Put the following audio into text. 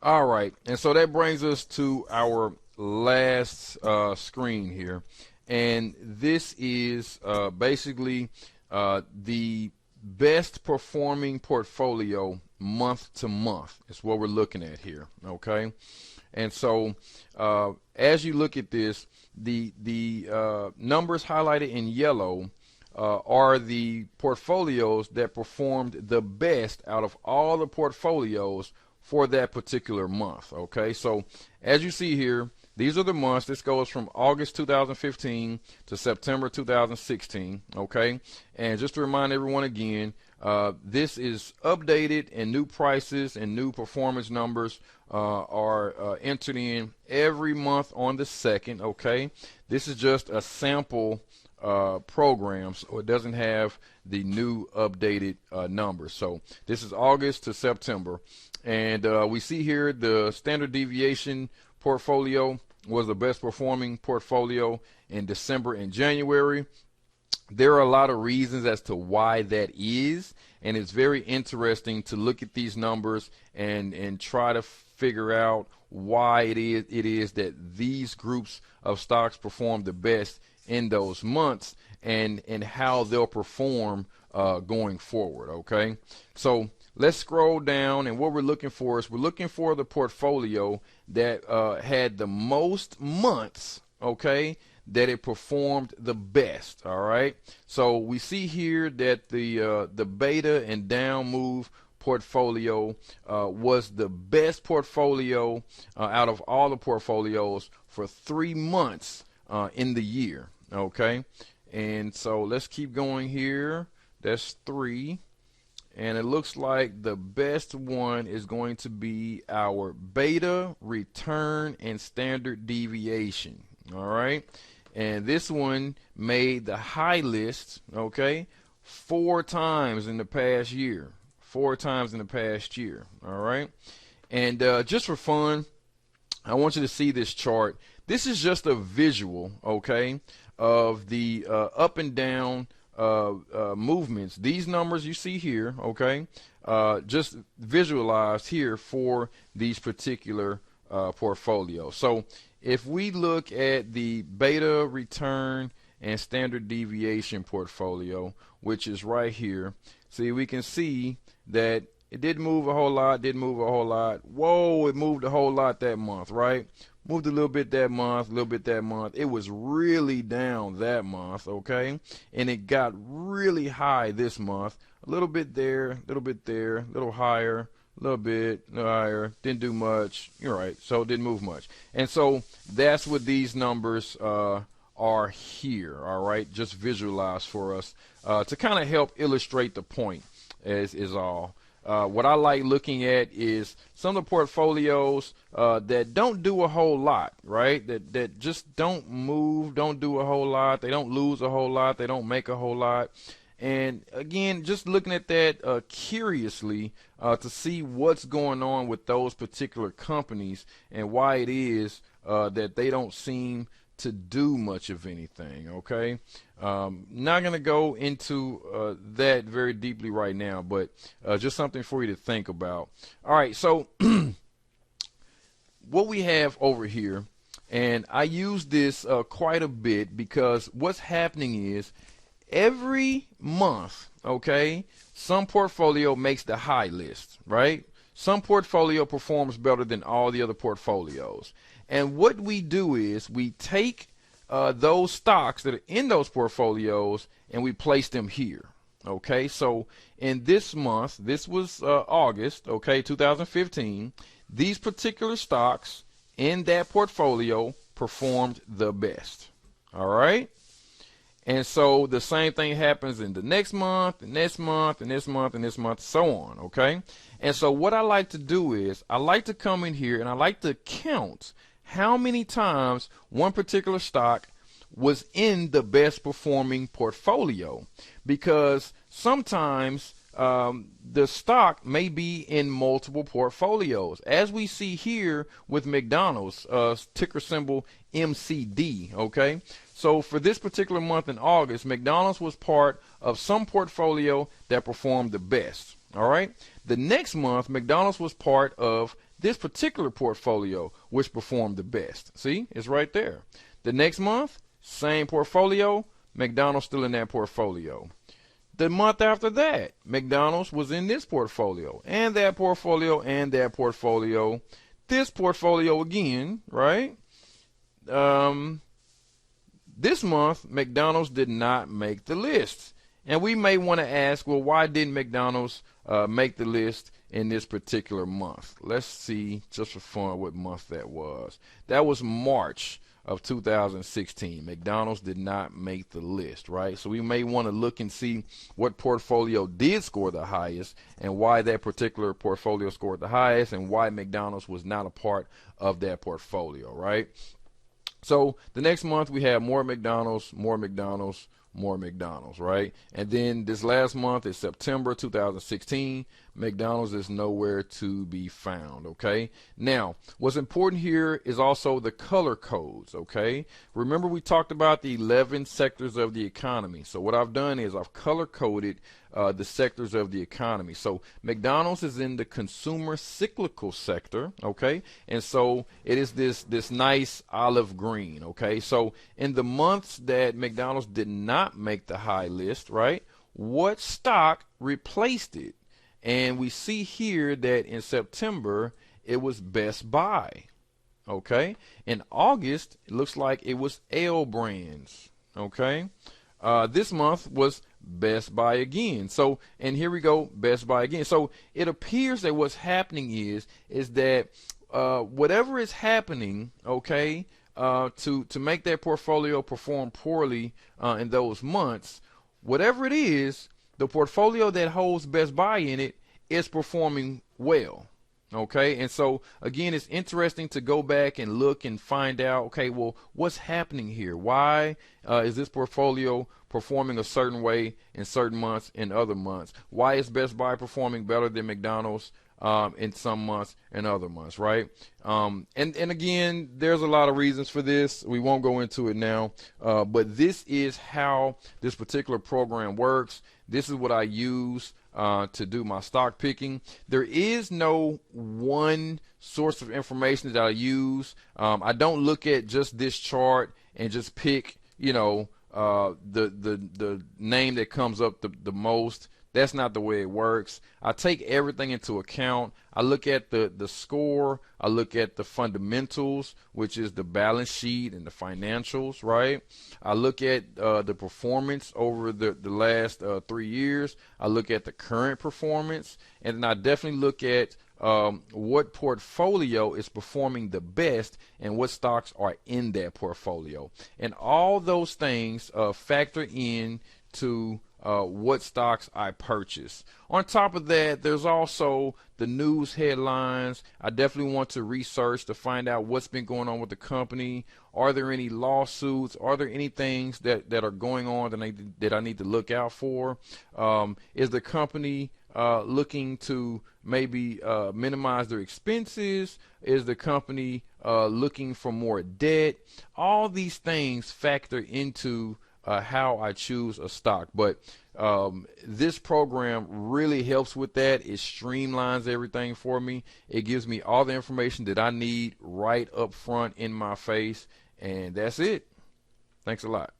All right, and so that brings us to our last screen here, and this is basically the best performing portfolio month to month. Is what we're looking at here. Okay, and so as you look at this, the numbers highlighted in yellow are the portfolios that performed the best out of all the portfolios for that particular month. Okay, so as you see here, these are the months. This goes from August 2015 to September 2016. Okay, and just to remind everyone again, this is updated, and new prices and new performance numbers are entered in every month on the 2nd. Okay, this is just a sample program, so it doesn't have the new updated numbers. So this is August to September, and we see here the standard deviation portfolio was the best performing portfolio in December and January. There are a lot of reasons as to why that is, and it's very interesting to look at these numbers and try to figure out why it is that these groups of stocks perform the best in those months, and how they'll perform going forward. Okay, so let's scroll down, and what we're looking for is we're looking for the portfolio that had the most months, okay, that it performed the best. All right, so we see here that the beta and down move portfolio was the best portfolio out of all the portfolios for 3 months in the year. Okay, and so let's keep going here. That's 3, and it looks like the best one is going to be our beta, return, and standard deviation. All right, and this one made the high list, okay, 4 times in the past year. 4 times in the past year. All right, and just for fun, I want you to see this chart. This is just a visual, okay, of the up and down movements. These numbers you see here, okay, just visualized here for these particular portfolios. So if we look at the beta, return, and standard deviation portfolio, which is right here, see, we can see that it didn't move a whole lot, didn't move a whole lot. Whoa, it moved a whole lot that month, right? Moved a little bit that month, a little bit that month. It was really down that month, okay? And it got really high this month. A little bit there, a little bit there, a little higher, a little bit, a little higher. Didn't do much. You're right. So it didn't move much. And so that's what these numbers are here, all right? Just visualize for us to kind of help illustrate the point is all. What I like looking at is some of the portfolios that don't do a whole lot, right? That just don't move, don't do a whole lot. They don't lose a whole lot. They don't make a whole lot. And again, just looking at that curiously to see what's going on with those particular companies and why it is that they don't seem to do much of anything. Okay, not going to go into that very deeply right now, but just something for you to think about. All right, so what we have over here, and I use this quite a bit because what's happening is every month, okay, some portfolio makes the high list, right? Some portfolio performs better than all the other portfolios. And what we do is we take those stocks that are in those portfolios and we place them here. Okay, so in this month, this was August, okay, 2015, these particular stocks in that portfolio performed the best. All right. And so the same thing happens in the next month, and this month, and this month, and this month, so on, okay? And so what I like to do is I like to come in here and I like to count how many times one particular stock was in the best performing portfolio, because sometimes the stock may be in multiple portfolios, as we see here with McDonald's, ticker symbol MCD, okay? So for this particular month in August, McDonald's was part of some portfolio that performed the best. All right. The next month, McDonald's was part of this particular portfolio, which performed the best. See, it's right there. The next month, same portfolio, McDonald's still in that portfolio. The month after that, McDonald's was in this portfolio, and that portfolio, and that portfolio. This portfolio again, right? This month, McDonald's did not make the list. And we may want to ask, well, why didn't McDonald's make the list in this particular month? Let's see, just for fun, what month that was. That was March of 2016. McDonald's did not make the list, right? So we may want to look and see what portfolio did score the highest and why that particular portfolio scored the highest and why McDonald's was not a part of that portfolio, right? So the next month we have more McDonald's, more McDonald's, more McDonald's, right? And then this last month is September 2016. McDonald's is nowhere to be found, okay? Now, what's important here is also the color codes, okay? Remember we talked about the 11 sectors of the economy. So what I've done is I've color coded the sectors of the economy. So McDonald's is in the consumer cyclical sector, okay? And so it is this nice olive green, okay? So in the months that McDonald's did not make the high list, right, what stock replaced it? And we see here that in September it was Best Buy, okay? In August it looks like it was L Brands, okay? This month was Best Buy again. So, and here we go, Best Buy again. So it appears that what's happening is that whatever is happening, okay, to make that portfolio perform poorly in those months, whatever it is, the portfolio that holds Best Buy in it is performing well. Okay, and so again, it's interesting to go back and look and find out, okay, well, what's happening here? Why is this portfolio performing a certain way in certain months, in other months? Why is Best Buy performing better than McDonald's in some months and other months, right? And again, there's a lot of reasons for this. We won't go into it now, but this is how this particular program works. This is what I use to do my stock picking. There is no one source of information that I use. I don't look at just this chart and just pick, you know, the name that comes up the most. That's not the way it works. I take everything into account. I look at the score. I look at the fundamentals, which is the balance sheet and the financials, right? I look at the performance over the last 3 years. I look at the current performance. And then I definitely look at what portfolio is performing the best and what stocks are in that portfolio. And all those things factor in to what stocks I purchase. On top of that, there's also the news headlines. I definitely want to research to find out what's been going on with the company. Are there any lawsuits? Are there any things that are going on that I need to look out for? Is the company looking to maybe minimize their expenses? Is the company looking for more debt? All these things factor into how I choose a stock. But this program really helps with that. It streamlines everything for me. It gives me all the information that I need right up front in my face, and that's it. Thanks a lot.